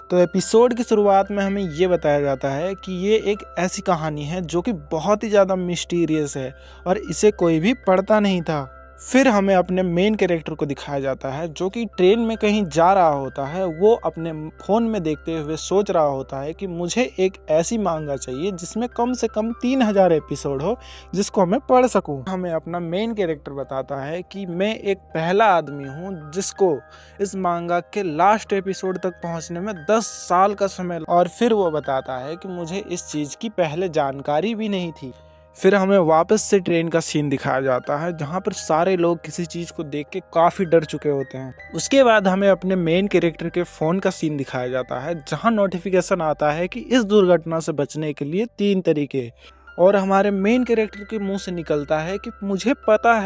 तो एपिसोड की शुरुआत में हमें ये बताया जाता है कि ये एक ऐसी कहानी है जो कि बहुत ही ज़्यादा मिस्टीरियस है और इसे कोई भी पढ़ता नहीं था। फिर हमें अपने मेन कैरेक्टर को दिखाया जाता है जो कि ट्रेन में कहीं जा रहा होता है। वो अपने फ़ोन में देखते हुए सोच रहा होता है कि मुझे एक ऐसी मांगा चाहिए जिसमें कम से कम 3000 एपिसोड हो जिसको मैं पढ़ सकूं। हमें अपना मेन कैरेक्टर बताता है कि मैं एक पहला आदमी हूं जिसको इस मांगा के लास्ट एपिसोड तक पहुंचने में 10 साल का समय। और फिर वो बताता है कि मुझे इस चीज़ की पहले जानकारी भी नहीं थी। फिर हमें वापस से ट्रेन का सीन दिखाया जाता है जहाँ पर सारे लोग किसी चीज़ को देख के काफ़ी डर चुके होते हैं। उसके बाद हमें अपने मेन कैरेक्टर के फ़ोन का सीन दिखाया जाता है जहाँ नोटिफिकेशन आता है कि इस दुर्घटना से बचने के लिए 3 तरीके। और हमारे मेन कैरेक्टर के मुंह से निकलता है कि मुझे पता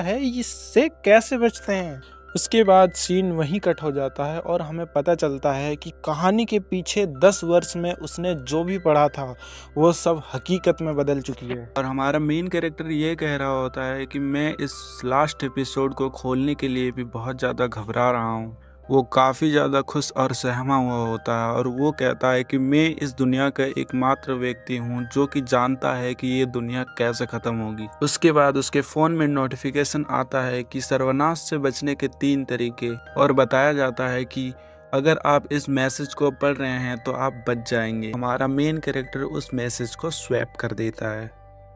है इससे कैसे बचते हैं। उसके बाद सीन वहीं कट हो जाता है और हमें पता चलता है कि कहानी के पीछे 10 वर्ष में उसने जो भी पढ़ा था वो सब हकीकत में बदल चुकी है। और हमारा मेन कैरेक्टर ये कह रहा होता है कि मैं इस लास्ट एपिसोड को खोलने के लिए भी बहुत ज़्यादा घबरा रहा हूँ। वो काफ़ी ज़्यादा खुश और सहमा हुआ होता है और वो कहता है कि मैं इस दुनिया का एकमात्र व्यक्ति हूँ जो कि जानता है कि ये दुनिया कैसे ख़त्म होगी। उसके बाद उसके फ़ोन में नोटिफिकेशन आता है कि सर्वनाश से बचने के 3 तरीके और बताया जाता है कि अगर आप इस मैसेज को पढ़ रहे हैं तो आप बच जाएंगे। हमारा मेन कैरेक्टर उस मैसेज को स्वैप कर देता है।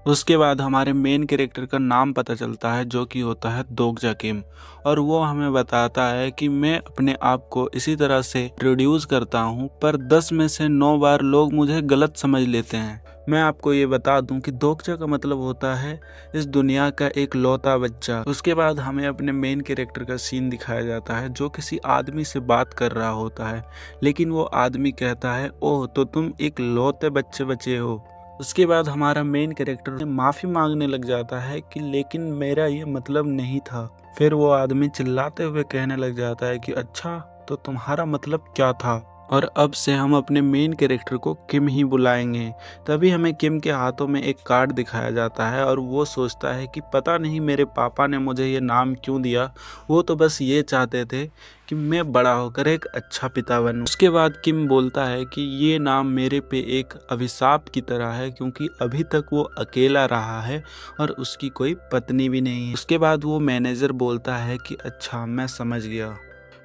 उसके बाद हमारे मेन कैरेक्टर का नाम पता चलता है जो कि होता है दोगजा किम। और वो हमें बताता है कि मैं अपने आप को इसी तरह से इंट्रोड्यूस करता हूँ पर 10 में से 9 बार लोग मुझे गलत समझ लेते हैं। मैं आपको ये बता दूं कि दोगजा का मतलब होता है इस दुनिया का एक लौता बच्चा। उसके बाद हमें अपने मेन कैरेक्टर का सीन दिखाया जाता है जो किसी आदमी से बात कर रहा होता है, लेकिन वो आदमी कहता है ओह तो तुम एक लौते बच्चे बचे हो। उसके बाद हमारा मेन कैरेक्टर माफ़ी मांगने लग जाता है कि लेकिन मेरा ये मतलब नहीं था। फिर वो आदमी चिल्लाते हुए कहने लग जाता है कि अच्छा तो तुम्हारा मतलब क्या था। और अब से हम अपने मेन कैरेक्टर को किम ही बुलाएंगे। तभी हमें किम के हाथों में एक कार्ड दिखाया जाता है और वो सोचता है कि पता नहीं मेरे पापा ने मुझे ये नाम क्यों दिया, वो तो बस ये चाहते थे कि मैं बड़ा होकर एक अच्छा पिता बनूं। उसके बाद किम बोलता है कि ये नाम मेरे पे एक अभिशाप की तरह है क्योंकि अभी तक वो अकेला रहा है और उसकी कोई पत्नी भी नहीं है। उसके बाद वो मैनेजर बोलता है कि अच्छा मैं समझ गया।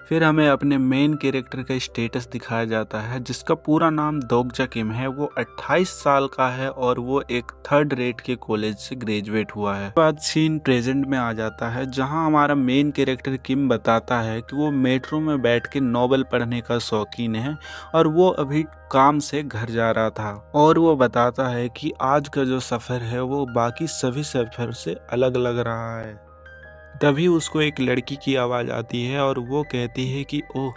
फिर हमें अपने मेन कैरेक्टर का स्टेटस दिखाया जाता है जिसका पूरा नाम दोगजा किम है। वो 28 साल का है और वो एक 3rd रेट के कॉलेज से ग्रेजुएट हुआ है। बाद सीन प्रेजेंट में आ जाता है जहां हमारा मेन कैरेक्टर किम बताता है कि वो मेट्रो में बैठ के नॉवल पढ़ने का शौकीन है और वो अभी काम से घर जा रहा था। और वो बताता है कि आज का जो सफ़र है वो बाकी सभी सफ़र से अलग लग रहा है। तभी उसको एक लड़की की आवाज़ आती है और वो कहती है कि ओह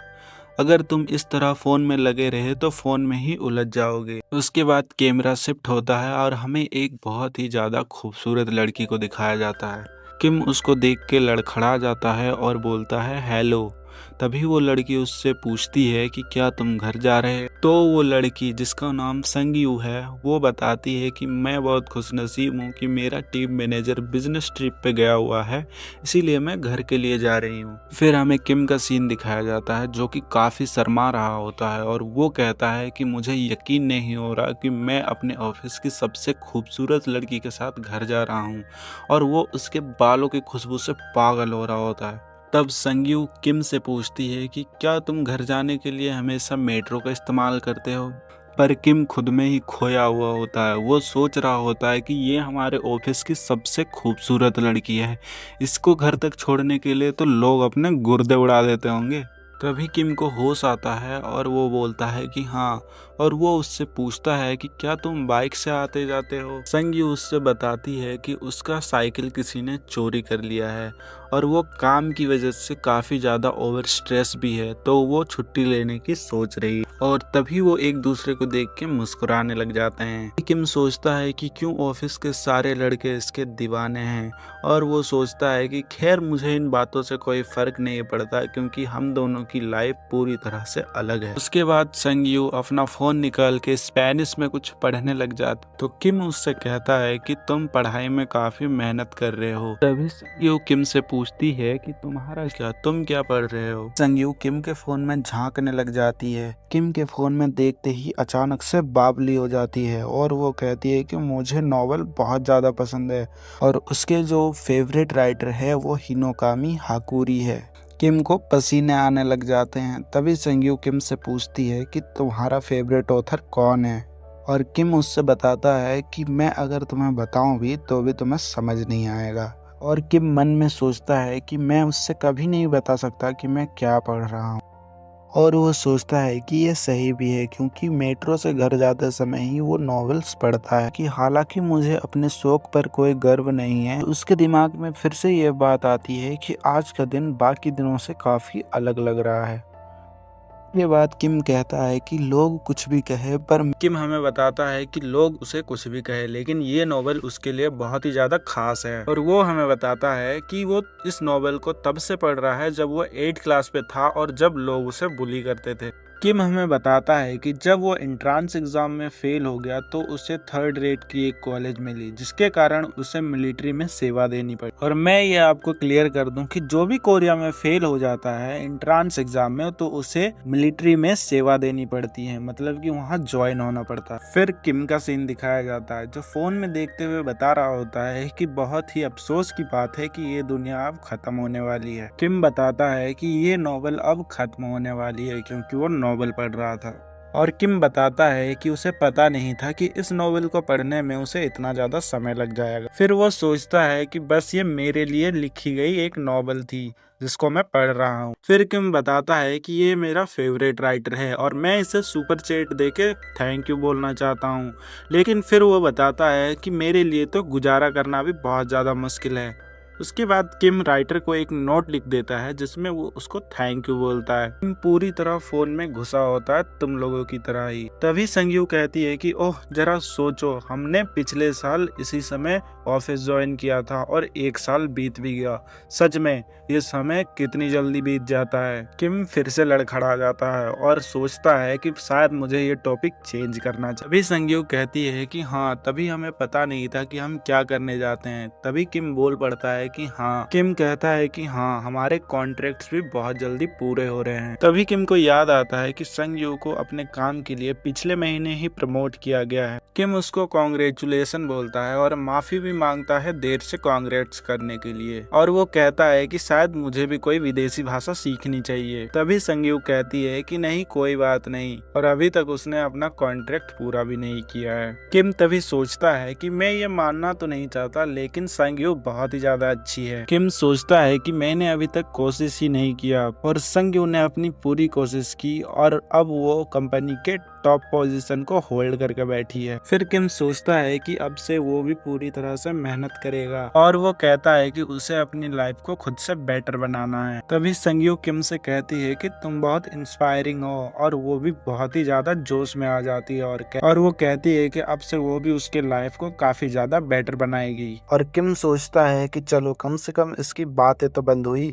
अगर तुम इस तरह फ़ोन में लगे रहे तो फ़ोन में ही उलझ जाओगे। उसके बाद कैमरा शिफ्ट होता है और हमें एक बहुत ही ज़्यादा खूबसूरत लड़की को दिखाया जाता है। किम उसको देख के लड़खड़ा जाता है और बोलता है हेलो। तभी वो लड़की उससे पूछती है कि क्या तुम घर जा रहे हो। तो वो लड़की जिसका नाम संगयू है वो बताती है कि मैं बहुत खुशनसीब हूँ कि मेरा टीम मैनेजर बिजनेस ट्रिप पे गया हुआ है, इसीलिए मैं घर के लिए जा रही हूँ। फिर हमें किम का सीन दिखाया जाता है जो कि काफ़ी शर्मा रहा होता है और वो कहता है कि मुझे यकीन नहीं हो रहा कि मैं अपने ऑफिस की सबसे खूबसूरत लड़की के साथ घर जा रहा हूँ। और वो उसके बालों की खुशबू से पागल हो रहा होता है। तब संगयू किम से पूछती है कि क्या तुम घर जाने के लिए हमेशा मेट्रो का इस्तेमाल करते हो। पर किम खुद में ही खोया हुआ होता है। वो सोच रहा होता है कि ये हमारे ऑफिस की सबसे खूबसूरत लड़की है, इसको घर तक छोड़ने के लिए तो लोग अपने गुर्दे उड़ा देते होंगे। तभी किम को होश आता है और वो बोलता है कि हाँ, और वो उससे पूछता है कि क्या तुम बाइक से आते जाते हो। संगयू उससे बताती है कि उसका साइकिल किसी ने चोरी कर लिया है और वो काम की वजह से काफ़ी ज़्यादा ओवर स्ट्रेस भी है, तो वो छुट्टी लेने की सोच रही है। और तभी वो एक दूसरे को देख के मुस्कुराने लग जाते हैं। किम सोचता है कि क्यों ऑफिस के सारे लड़के इसके दीवाने हैं और वो सोचता है कि खैर मुझे इन बातों से कोई फ़र्क नहीं पड़ता क्योंकि हम दोनों की लाइफ पूरी तरह से अलग है। उसके बाद संगयू अपना फ़ोन फ़ोन निकाल के स्पेनिश में कुछ पढ़ने लग जाता। तो किम उससे कहता है कि तुम पढ़ाई में काफ़ी मेहनत कर रहे हो। तभी संगयू किम से पूछती है कि तुम्हारा क्या, तुम क्या पढ़ रहे हो। संगयू किम के फ़ोन में झांकने लग जाती है। किम के फ़ोन में देखते ही अचानक से बावली हो जाती है और वो कहती है कि मुझे नॉवल बहुत ज़्यादा पसंद है और उसके जो फेवरेट राइटर है वो हिनोकामी हाकुरी है। किम को पसीने आने लग जाते हैं। तभी संगयू किम से पूछती है कि तुम्हारा फेवरेट ऑथर कौन है, और किम उससे बताता है कि मैं अगर तुम्हें बताऊं भी तो भी तुम्हें समझ नहीं आएगा। और किम मन में सोचता है कि मैं उससे कभी नहीं बता सकता कि मैं क्या पढ़ रहा हूँ। और वो सोचता है कि ये सही भी है, क्योंकि मेट्रो से घर जाते समय ही वो नॉवेल्स पढ़ता है कि हालांकि मुझे अपने शौक पर कोई गर्व नहीं है। उसके दिमाग में फिर से ये बात आती है कि आज का दिन बाकी दिनों से काफ़ी अलग लग रहा है। ये बात किम कहता है कि लोग कुछ भी कहे, पर किम हमें बताता है कि लोग उसे कुछ भी कहे, लेकिन ये नॉवेल उसके लिए बहुत ही ज़्यादा खास है। और वो हमें बताता है कि वो इस नॉवेल को तब से पढ़ रहा है जब वो 8th क्लास पे था और जब लोग उसे बुली करते थे। किम हमें बताता है कि जब वो एंट्रांस एग्जाम में फेल हो गया तो उसे 3rd रेट की एक कॉलेज मिली, जिसके कारण उसे मिलिट्री में सेवा देनी पड़ी। और मैं ये आपको क्लियर कर दूं कि जो भी कोरिया में फेल हो जाता है एंट्रांस एग्जाम में तो उसे मिलिट्री में सेवा देनी पड़ती है, मतलब कि वहाँ ज्वाइन होना पड़ता है। फिर किम का सीन दिखाया जाता है जो फोन में देखते हुए बता रहा होता है कि बहुत ही अफसोस की बात है कि ये दुनिया अब खत्म होने वाली है। किम बताता है कि ये नॉवेल अब खत्म होने वाली है क्योंकि वो नॉवेल पढ़ रहा था। और किम बताता है कि उसे पता नहीं था कि इस नॉवेल को पढ़ने में उसे इतना ज्यादा समय लग जाएगा। फिर वो सोचता है कि बस ये मेरे लिए लिखी गई एक नॉवेल थी जिसको मैं पढ़ रहा हूँ। फिर किम बताता है कि ये मेरा फेवरेट राइटर है और मैं इसे सुपर चैट देके थैंक यू बोलना चाहता हूँ, लेकिन फिर वो बताता है कि मेरे लिए तो गुजारा करना भी बहुत ज़्यादा मुश्किल है। उसके बाद किम राइटर को एक नोट लिख देता है जिसमें वो उसको थैंक यू बोलता है। किम पूरी तरह फोन में घुसा होता है तुम लोगों की तरह ही। तभी संगयू कहती है कि ओह जरा सोचो, हमने पिछले साल इसी समय ऑफिस ज्वाइन किया था और 1 साल बीत भी गया। सच में ये समय कितनी जल्दी बीत जाता है। किम फिर से लड़खड़ा जाता है और सोचता है कि शायद मुझे ये टॉपिक चेंज करना चाहिए। तभी संगयू कहती है कि हाँ, तभी हमें पता नहीं था कि हम क्या करने जाते हैं। तभी किम बोल पड़ता है कि हाँ, किम कहता है कि हाँ, हमारे कॉन्ट्रैक्ट्स भी बहुत जल्दी पूरे हो रहे हैं। तभी किम को याद आता है कि संगयू को अपने काम के लिए पिछले महीने ही प्रमोट किया गया है। किम उसको कॉन्ग्रेचुलेशन बोलता है और माफी भी मांगता है देर से कॉन्ग्रेट्स करने के लिए, और वो कहता है कि शायद मुझे भी कोई विदेशी भाषा सीखनी चाहिए। तभी संगयू कहती है कि नहीं, कोई बात नहीं, और अभी तक उसने अपना कॉन्ट्रैक्ट पूरा भी नहीं किया है। किम तभी सोचता है कि मैं ये मानना तो नहीं चाहता, लेकिन संगयू बहुत ही ज्यादा अच्छी है। किम सोचता है कि मैंने अभी तक कोशिश ही नहीं किया, और संगयू ने अपनी पूरी कोशिश की और अब वो कंपनी के टॉप पोजीशन को होल्ड करके बैठी है। फिर किम सोचता है कि अब से वो भी पूरी तरह से मेहनत करेगा, और वो कहता है कि उसे अपनी लाइफ को खुद से बेटर बनाना है। तभी संगयू किम से कहती है कि तुम बहुत इंस्पायरिंग हो, और वो भी बहुत ही ज्यादा जोश में आ जाती है और वो कहती है कि अब से वो भी उसके लाइफ को काफी ज्यादा बेटर बनाएगी। और किम सोचता है कि चलो कम से कम इसकी बातें तो बंद हुई।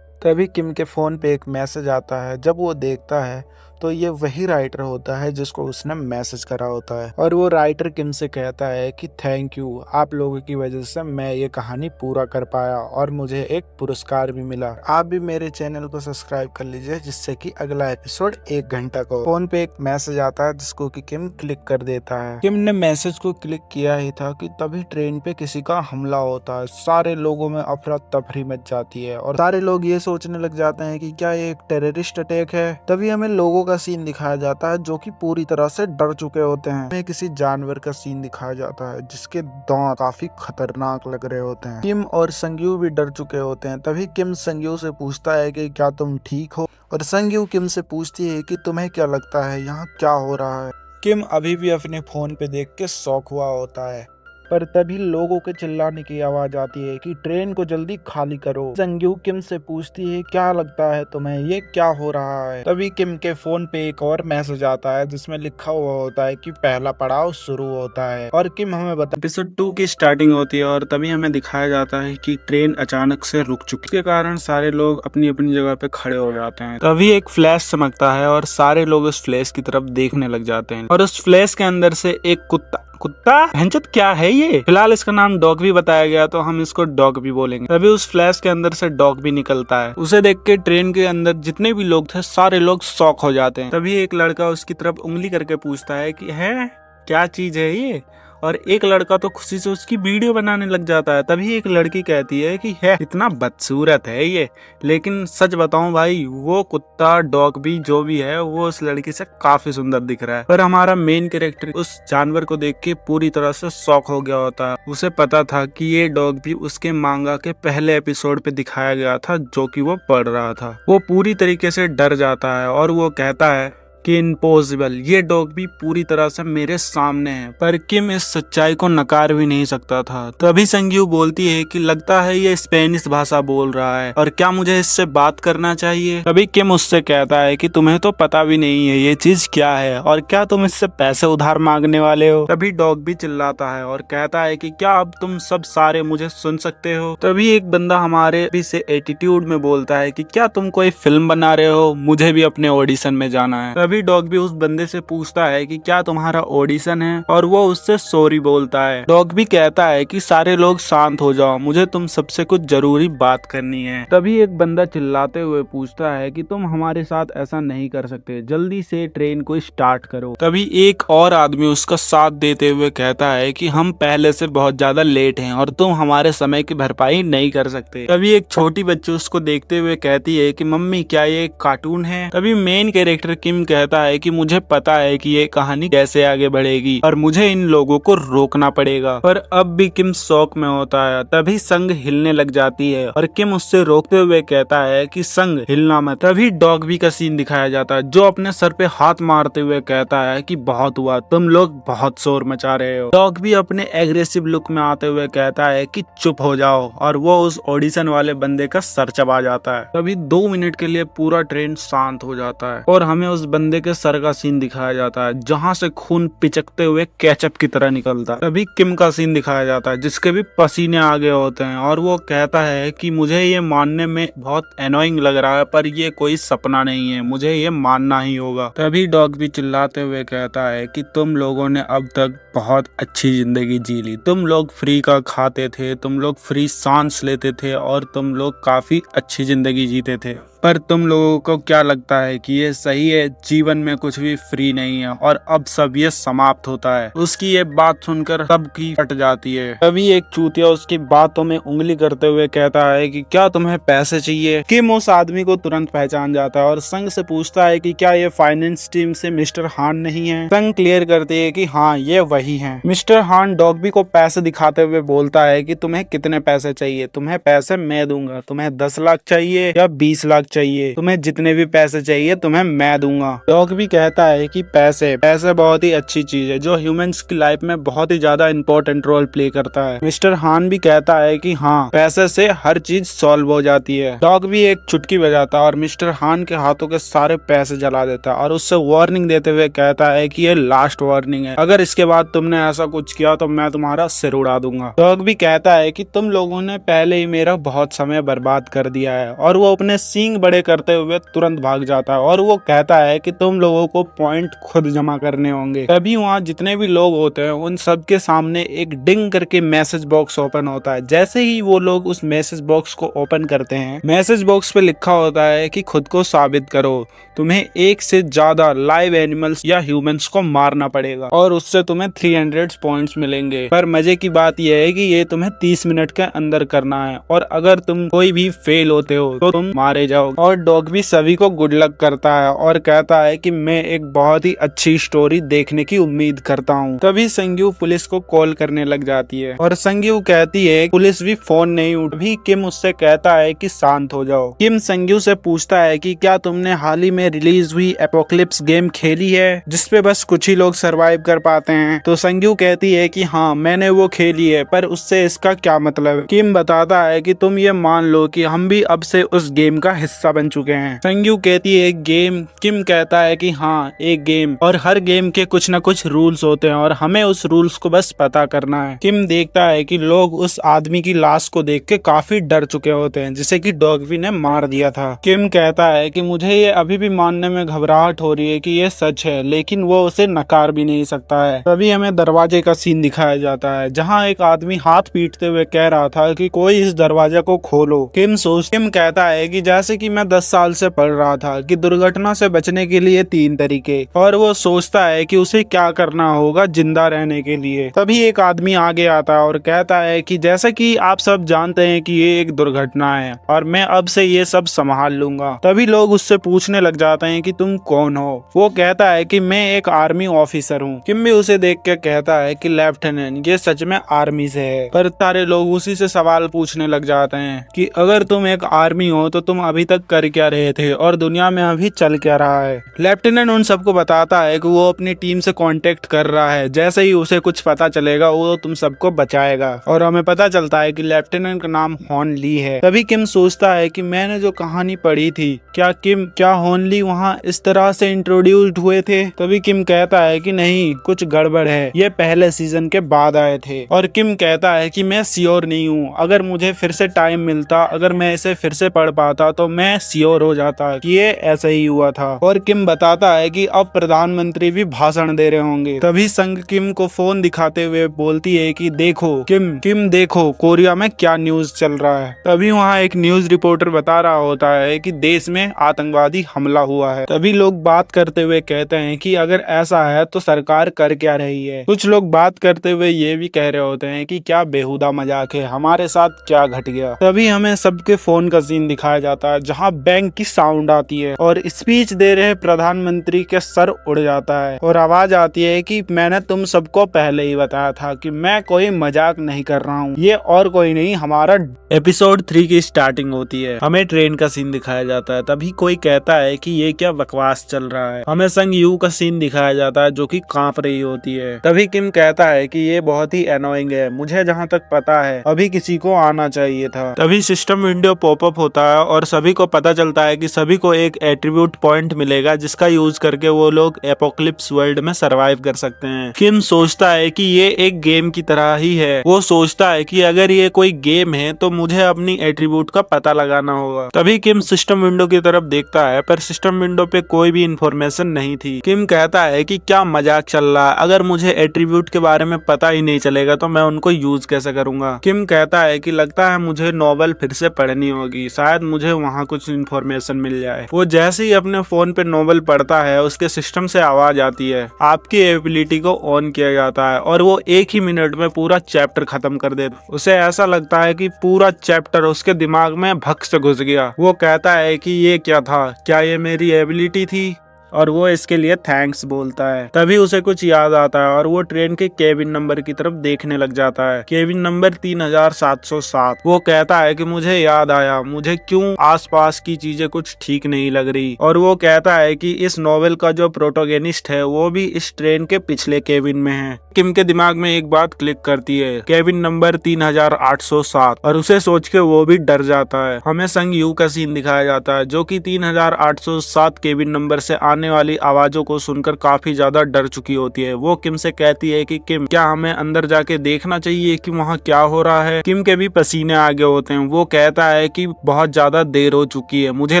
तभी किम के फ़ोन पे एक मैसेज आता है। जब वो देखता है तो ये वही राइटर होता है जिसको उसने मैसेज करा होता है, और वो राइटर किम से कहता है कि थैंक यू, आप लोगों की वजह से मैं ये कहानी पूरा कर पाया और मुझे एक पुरस्कार भी मिला। आप भी मेरे चैनल को सब्सक्राइब कर लीजिए जिससे कि अगला एपिसोड 1 घंटा को। फोन पे एक मैसेज आता है जिसको कि किम क्लिक कर देता है। किम ने मैसेज को क्लिक किया ही था कि तभी ट्रेन पे किसी का हमला होता है। सारे लोगों में अफरा तफरी मच जाती है और सारे लोग ये सोचने लग जाते हैं कि क्या ये एक टेररिस्ट अटैक है। तभी हमें लोगों का सीन दिखाया जाता है जो कि पूरी तरह से डर चुके होते हैं। हमें किसी जानवर का सीन दिखाया जाता है जिसके दांत काफी खतरनाक लग रहे होते हैं। किम और संगयू भी डर चुके होते हैं। तभी किम संगयू से पूछता है कि क्या तुम ठीक हो, और संगयू किम से पूछती है कि तुम्हें क्या लगता है यहाँ क्या हो रहा है। किम अभी भी अपने फोन पे देख के शॉक हुआ होता है। पर तभी लोगों के चिल्लाने की आवाज आती है कि ट्रेन को जल्दी खाली करो। संग्यू किम से पूछती है क्या लगता है तुम्हें ये क्या हो रहा है। तभी किम के फोन पे एक और मैसेज आता है जिसमें लिखा हुआ होता है कि पहला पड़ाव शुरू होता है। और किम हमें बता एपिसोड 2 की स्टार्टिंग होती है और तभी हमें दिखाया जाता है कि ट्रेन अचानक से रुक चुकी है। इसके कारण सारे लोग अपनी अपनी जगह पे खड़े हो जाते हैं। तभी एक फ्लैश चमकता है और सारे लोग उस फ्लैश की तरफ देखने लग जाते हैं और उस फ्लैश के अंदर से एक कुत्ता भैंचोद क्या है ये। फिलहाल इसका नाम डॉग भी बताया गया तो हम इसको डॉग भी बोलेंगे। तभी उस फ्लैश के अंदर से डॉग भी निकलता है। उसे देख के ट्रेन के अंदर जितने भी लोग थे सारे लोग शॉक हो जाते हैं। तभी एक लड़का उसकी तरफ उंगली करके पूछता है कि है क्या चीज है ये, और एक लड़का तो खुशी से उसकी वीडियो बनाने लग जाता है। तभी एक लड़की कहती है कि है इतना बदसूरत है ये, लेकिन सच बताऊं भाई वो कुत्ता डॉग भी जो भी है वो उस लड़की से काफी सुंदर दिख रहा है। पर हमारा मेन कैरेक्टर उस जानवर को देख के पूरी तरह से शॉक हो गया होता है। उसे पता था कि ये डॉग भी उसके मांगा के पहले एपिसोड पे दिखाया गया था जो कि वो पढ़ रहा था। वो पूरी तरीके से डर जाता है और वो कहता है कि इम्पॉसिबल, ये डॉग भी पूरी तरह से मेरे सामने है। पर किम इस सच्चाई को नकार भी नहीं सकता था। तभी संग्यू बोलती है कि लगता है ये स्पेनिश भाषा बोल रहा है और क्या मुझे इससे बात करना चाहिए। तभी किम उससे कहता है कि तुम्हें तो पता भी नहीं है ये चीज क्या है और क्या तुम इससे पैसे उधार मांगने वाले हो। तभी डॉग भी चिल्लाता है और कहता है कि क्या अब तुम सब सारे मुझे सुन सकते हो। तभी एक बंदा हमारे भी से एटीट्यूड में बोलता है कि क्या तुम कोई फिल्म बना रहे हो, मुझे भी अपने ऑडिशन में जाना है। तभी डॉग भी उस बंदे से पूछता है कि क्या तुम्हारा ऑडिशन है और वो उससे सॉरी बोलता है। डॉग भी कहता है कि सारे लोग शांत हो जाओ, मुझे तुम सबसे कुछ जरूरी बात करनी है। तभी एक बंदा चिल्लाते हुए पूछता है कि तुम हमारे साथ ऐसा नहीं कर सकते, जल्दी से ट्रेन को स्टार्ट करो। तभी एक और आदमी उसका साथ देते हुए कहता है कि हम पहले से बहुत ज्यादा लेट हैं और तुम हमारे समय की भरपाई नहीं कर सकते। तभी एक छोटी बच्ची उसको देखते हुए कहती है कि मम्मी क्या ये एक कार्टून है। तभी मेन कैरेक्टर किम कहता है कि मुझे पता है कि ये कहानी कैसे आगे बढ़ेगी और मुझे इन लोगों को रोकना पड़ेगा। पर अब भी किम शौक में होता है। तभी संग हिलने लग जाती है और किम उससे रोकते हुए कहता है कि संग हिलना मत। तभी डॉग भी का सीन दिखाया जाता है जो अपने सर पे हाथ मारते हुए कहता है कि बहुत हुआ, तुम लोग बहुत शोर मचा रहे हो। डॉग भी अपने एग्रेसिव लुक में आते हुए कहता है कि चुप हो जाओ और वो उस ऑडिशन वाले बंदे का सर चबा जाता है। तभी 2 मिनट के लिए पूरा ट्रेन शांत हो जाता है और हमें उस बंदे के सर का सीन दिखाया जाता है जहां से खून पिचकते हुए केचप की तरह निकलता है। तभी किम का सीन दिखाया जाता है जिसके भी पसीने आ गए होते हैं और वो कहता है कि मुझे ये मानने में बहुत एनोइंग लग रहा है पर ये कोई सपना नहीं है, मुझे ये मानना ही होगा। तभी डॉग भी चिल्लाते हुए कहता है कि तुम लोगों ने अब तक बहुत अच्छी जिंदगी जी ली, तुम लोग फ्री का खाते थे, तुम लोग फ्री सांस लेते थे और तुम लोग काफी अच्छी जिंदगी जीते थे, पर तुम लोगों को क्या लगता है कि ये सही है? जीवन में कुछ भी फ्री नहीं है और अब सब ये समाप्त होता है। उसकी ये बात सुनकर सबकी फट जाती है। तभी एक चूतिया उसकी बातों में उंगली करते हुए कहता है कि क्या तुम्हें पैसे चाहिए। किम उस आदमी को तुरंत पहचान जाता है और संग से पूछता है कि क्या ये फाइनेंस टीम से मिस्टर हान नहीं है। संग क्लियर करती है कि हाँ ये वही है। मिस्टर हान डॉग्बी को पैसे दिखाते हुए बोलता है कि तुम्हें कितने पैसे चाहिए। तुम्हें पैसे मैं दूंगा। तुम्हें 10 लाख चाहिए या 20 लाख चाहिए, तुम्हें जितने भी पैसे चाहिए तुम्हें मैं दूंगा। डॉग भी कहता है कि पैसे बहुत ही अच्छी चीज है जो ह्यूमंस की लाइफ में बहुत ही ज्यादा इंपॉर्टेंट रोल प्ले करता है। मिस्टर हान भी कहता है कि हाँ पैसे से हर चीज सॉल्व हो जाती है। डॉग भी एक चुटकी बजाता है और मिस्टर हान के हाथों के सारे पैसे जला देता है और उससे वार्निंग देते हुए कहता है कि ये लास्ट वार्निंग है, अगर इसके बाद तुमने ऐसा कुछ किया तो मैं तुम्हारा सिर उड़ा दूंगा। डॉग भी कहता है कि तुम लोगों ने पहले ही मेरा बहुत समय बर्बाद कर दिया है और वो अपने सींग बड़े करते हुए तुरंत भाग जाता है और वो कहता है कि तुम लोगों को पॉइंट खुद जमा करने होंगे। तभी वहाँ जितने भी लोग होते हैं उन सबके सामने एक डिंग करके मैसेज बॉक्स ओपन होता है। जैसे ही वो लोग उस मैसेज बॉक्स को ओपन करते हैं, मैसेज बॉक्स पे लिखा होता है कि खुद को साबित करो, तुम्हें 1 से ज्यादा लाइव एनिमल्स या ह्यूमंस को मारना पड़ेगा और उससे तुम्हें 300 पॉइंट्स मिलेंगे। पर मजे की बात यह है कि ये तुम्हें 30 मिनट के अंदर करना है और अगर तुम कोई भी फेल होते हो तो तुम मारे जाओगे। और डॉग भी सभी को गुड लक करता है और कहता है कि मैं एक बहुत ही अच्छी स्टोरी देखने की उम्मीद करता हूँ। तभी संग्यू पुलिस को कॉल करने लग जाती है और संग्यू कहती है पुलिस भी फोन नहीं उठ। भी किम उससे कहता है कि शांत हो जाओ। किम संग्यू से पूछता है कि क्या तुमने हाल ही में रिलीज हुई एपोक्लिप्स गेम खेली है जिसपे बस कुछ ही लोग सरवाइव कर पाते हैं। तो संग्यू कहती है कि हाँ मैंने वो खेली है, पर उससे इसका क्या मतलब। किम बताता है कि तुम ये मान लो कि हम भी अब से उस गेम का हिस्सा बन चुके हैं। संग्यू कहती है गेम। किम कहता है कि हाँ एक गेम, और हर गेम के कुछ न कुछ रूल्स होते हैं और हमें उस रूल्स को बस पता करना है। किम देखता है कि लोग उस आदमी की लाश को देख के काफी डर चुके होते हैं जिसे कि डॉगवी ने मार दिया था। किम कहता है कि मुझे ये अभी भी मानने में घबराहट हो रही है कि ये सच है, लेकिन वो उसे नकार भी नहीं सकता है। तभी हमें दरवाजे का सीन दिखाया जाता है जहाँ एक आदमी हाथ पीटते हुए कह रहा था कि कोई इस दरवाजे को खोलो। किम कहता है कि जैसे कि मैं 10 साल से पढ़ रहा था कि दुर्घटना से बचने के लिए 3 तरीके, और वो सोचता है कि उसे क्या करना होगा जिंदा रहने के लिए। तभी एक आदमी आगे आता है और कहता है कि जैसा कि आप सब जानते हैं कि ये एक दुर्घटना है और मैं अब से ये सब संभाल लूंगा। तभी लोग उससे पूछने लग जाते हैं कि तुम कौन हो। वो कहता है कि मैं एक आर्मी ऑफिसर हूँ। किम भी उसे देख के कहता है कि लेफ्टिनेंट ये सच में आर्मी से है। पर सारे लोग उसी से सवाल पूछने लग जाते हैं कि अगर तुम एक आर्मी हो तो तुम अभी तक कर क्या रहे थे और दुनिया में अभी चल क्या रहा है। लेफ्टिनेंट उन सबको बताता है कि वो अपनी टीम से कांटेक्ट कर रहा है, जैसे ही उसे कुछ पता चलेगा वो तुम सबको बचाएगा। और हमें पता चलता है कि लेफ्टिनेंट का नाम हॉन ली है। तभी किम सोचता है कि मैंने जो कहानी पढ़ी थी क्या हॉन ली वहाँ इस तरह से इंट्रोड्यूस्ड हुए थे। तभी किम कहता है कि नहीं कुछ गड़बड़ है, ये पहले सीजन के बाद आए थे। और किम कहता है कि मैं श्योर नहीं हूँ, अगर मुझे फिर से टाइम मिलता, अगर मैं इसे फिर से पढ़ पाता तो मैं श्योर हो जाता कि ये ऐसा ही हुआ था। और किम बताता है कि अब प्रधानमंत्री भी भाषण दे रहे होंगे। तभी संग किम को फोन दिखाते हुए बोलती है कि देखो किम देखो कोरिया में क्या न्यूज चल रहा है। तभी वहाँ एक न्यूज रिपोर्टर बता रहा होता है कि देश में आतंकवादी हमला हुआ है। तभी लोग बात करते हुए कहते हैं कि अगर ऐसा है तो सरकार कर क्या रही है। कुछ लोग बात करते हुए ये भी कह रहे होते हैं कि क्या बेहुदा मजाक है, हमारे साथ क्या घट गया। तभी हमें सबके फोन का सीन दिखाया जाता है जहाँ बैंक की साउंड आती है और स्पीच दे रहे प्रधानमंत्री के सर उड़ जाता है और आवाज आती है कि मैंने तुम सबको पहले ही बताया था कि मैं कोई मजाक नहीं कर रहा हूँ, ये और कोई नहीं हमारा एपिसोड 3 की स्टार्टिंग होती है। हमें ट्रेन का सीन दिखाया जाता है। तभी कोई कहता है कि ये क्या बकवास चल रहा है। हमें संग यू का सीन दिखाया जाता है जो कि कांप रही होती है। तभी किम कहता है कि ये बहुत ही एनोइंग है, मुझे जहाँ तक पता है अभी किसी को आना चाहिए था। तभी सिस्टम विंडो पॉपअप होता है और सभी को पता चलता है कि सभी को एक एट्रीब्यूट पॉइंट मिलेगा जिसका यूज करके वो लोग एपोक्लिप्स वर्ल्ड में सरवाइव कर सकते हैं। किम सोचता है कि ये एक गेम की तरह ही है। वो सोचता है कि अगर ये कोई गेम है तो मुझे अपनी एट्रीब्यूट का पता लगाना होगा। तभी किम सिस्टम विंडो की तरफ देखता है पर सिस्टम विंडो पे कोई भी इंफॉर्मेशन नहीं थी। किम कहता है कि क्या मजाक चल रहा है, अगर मुझे एट्रीब्यूट के बारे में पता ही नहीं चलेगा तो मैं उनको यूज कैसे करूंगा। किम कहता है कि लगता है मुझे नॉवेल फिर से पढ़नी होगी, शायद मुझे वहाँ कुछ इन्फॉर्मेशन मिल जाए। वो जैसे ही अपने फोन पे नॉवेल पढ़ता है उसके सिस्टम से आवाज आती है, आपकी एबिलिटी को ऑन किया जाता है और वो 1 ही मिनट में पूरा चैप्टर खत्म कर देता। उसे ऐसा लगता है कि पूरा चैप्टर उसके दिमाग में भग से घुस गया। वो कहता है कि ये क्या था, क्या ये मेरी एबिलिटी थी, और वो इसके लिए थैंक्स बोलता है। तभी उसे कुछ याद आता है और वो ट्रेन के केबिन नंबर की तरफ देखने लग जाता है, केबिन नंबर 3707। वो कहता है कि मुझे याद आया, मुझे क्यों आसपास की चीजें कुछ ठीक नहीं लग रही। और वो कहता है कि इस नॉवेल का जो प्रोटोगेनिस्ट है वो भी इस ट्रेन के पिछले केबिन में है। किम के दिमाग में एक बात क्लिक करती है, केबिन नंबर 3807, और उसे सोच के वो भी डर जाता है। हमें संग यू का सीन दिखाया जाता है जो कि 3807 केबिन नंबर से आने वाली आवाजों को सुनकर काफी ज्यादा डर चुकी होती है। वो किम से कहती है कि किम क्या हमें अंदर जाके देखना चाहिए कि वहाँ क्या हो रहा है। किम के भी पसीने आगे होते हैं। वो कहता है कि बहुत ज्यादा देर हो चुकी है, मुझे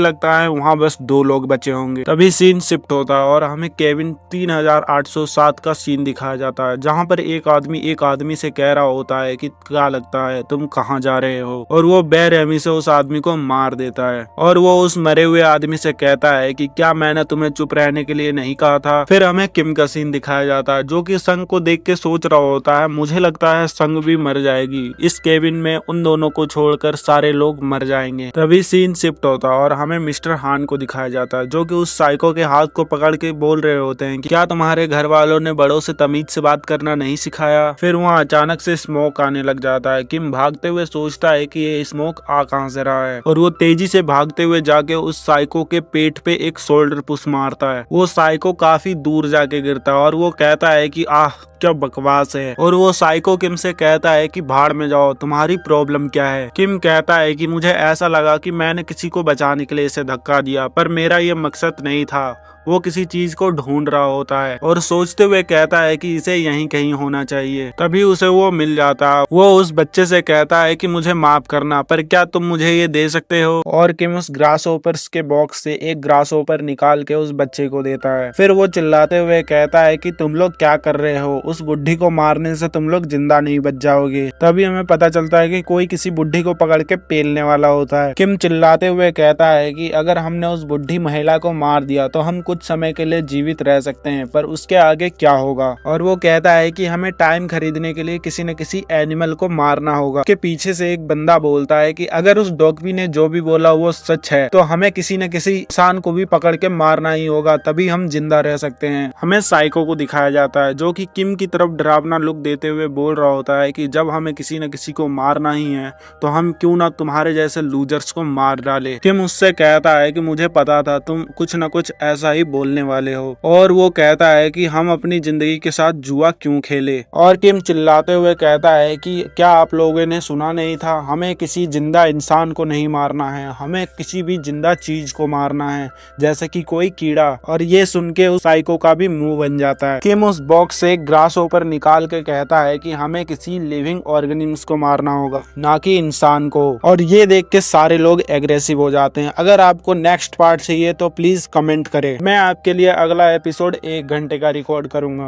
लगता है वहाँ बस 2 लोग बचे होंगे। तभी सीन शिफ्ट होता है और हमें केबिन 3807 का सीन दिखाया जाता है जहाँ पर एक आदमी से कह रहा होता है कि क्या लगता है तुम कहाँ जा रहे हो, और वो बेरहमी से उस आदमी को मार देता है। और वो उस मरे हुए आदमी से कहता है कि क्या मैंने तुम्हें चुप चुप रहने के लिए नहीं कहा था। फिर हमें किम का सीन दिखाया जाता है जो कि संग को देख के सोच रहा होता है, मुझे लगता है संग भी मर जाएगी, इस केबिन में उन दोनों को छोड़कर सारे लोग मर जाएंगे। तभी सीन शिफ्ट होता है और हमें मिस्टर हान को दिखाया जाता है जो कि उस साइको के हाथ को पकड़ के बोल रहे होते हैं कि क्या तुम्हारे घर वालों ने बड़ों से तमीज से बात करना नहीं सिखाया। फिर वहाँ अचानक से स्मोक आने लग जाता है। किम भागते हुए सोचता है कि ये स्मोक आ कहां से रहा है और वो तेजी से भागते हुए जाके उस साइको के पेट पे एक शोल्डर पुश मारता है। वो साइको काफी दूर जाके गिरता है और वो कहता है कि आह क्या बकवास है, और वो साइको किम से कहता है कि भाड़ में जाओ, तुम्हारी प्रॉब्लम क्या है। किम कहता है कि मुझे ऐसा लगा कि मैंने किसी को बचाने के लिए इसे धक्का दिया, पर मेरा ये मकसद नहीं था। वो किसी चीज को ढूंढ रहा होता है और सोचते हुए कहता है कि इसे यहीं कहीं होना चाहिए। तभी उसे वो मिल जाता है। वो उस बच्चे से कहता है कि मुझे माफ करना, पर क्या तुम मुझे ये दे सकते हो। और किम उस ग्रास ओपर्स के बॉक्स से एक ग्रास ओपर निकाल के उस बच्चे को देता है। फिर वो चिल्लाते हुए कहता है कि तुम लोग क्या कर रहे हो, उस बुढ़ी को मारने से तुम लोग जिंदा नहीं बच जाओगे। तभी हमें पता चलता है कि कोई किसी बुढ़ी को पकड़ के पेलने वाला होता है। किम चिल्लाते हुए कहता है कि अगर हमने उस बुढ़ी महिला को मार दिया तो हम कुछ समय के लिए जीवित रह सकते हैं, पर उसके आगे क्या होगा। और वो कहता है कि हमें टाइम खरीदने के लिए किसी न किसी एनिमल को मारना होगा। के पीछे से एक बंदा बोलता है कि अगर उस डॉगी ने जो भी बोला वो सच है तो हमें किसी न किसी इंसान को भी पकड़ के मारना ही होगा, तभी हम जिंदा रह सकते हैं। हमें साइको को दिखाया जाता है जो कि किम की तरफ डरावना लुक देते हुए बोल रहा होता है कि जब हमें किसी न किसी को मारना ही है तो हम क्यों ना तुम्हारे जैसे लूजर्स को मार डाले। किम उससे कहता है कि मुझे पता था तुम कुछ न कुछ ऐसा ही बोलने वाले हो, और वो कहता है कि हम अपनी जिंदगी के साथ जुआ क्यों खेले। और किम चिल्लाते हुए कहता है कि क्या आप लोगों ने सुना नहीं था, हमें किसी जिंदा इंसान को नहीं मारना है, हमें किसी भी जिंदा चीज को मारना है, जैसे कि कोई कीड़ा। और ये सुन के उस साइको का भी मुंह बन जाता है। किम उस बॉक्स से एक ग्रास ओपर निकाल के कहता है कि हमें किसी लिविंग ऑर्गेनिम्स को मारना होगा, ना कि इंसान को। और ये देख के सारे लोग एग्रेसिव हो जाते हैं। अगर आपको नेक्स्ट पार्ट चाहिए तो प्लीज कमेंट करें, मैं आपके लिए अगला एपिसोड 1 घंटे का रिकॉर्ड करूंगा।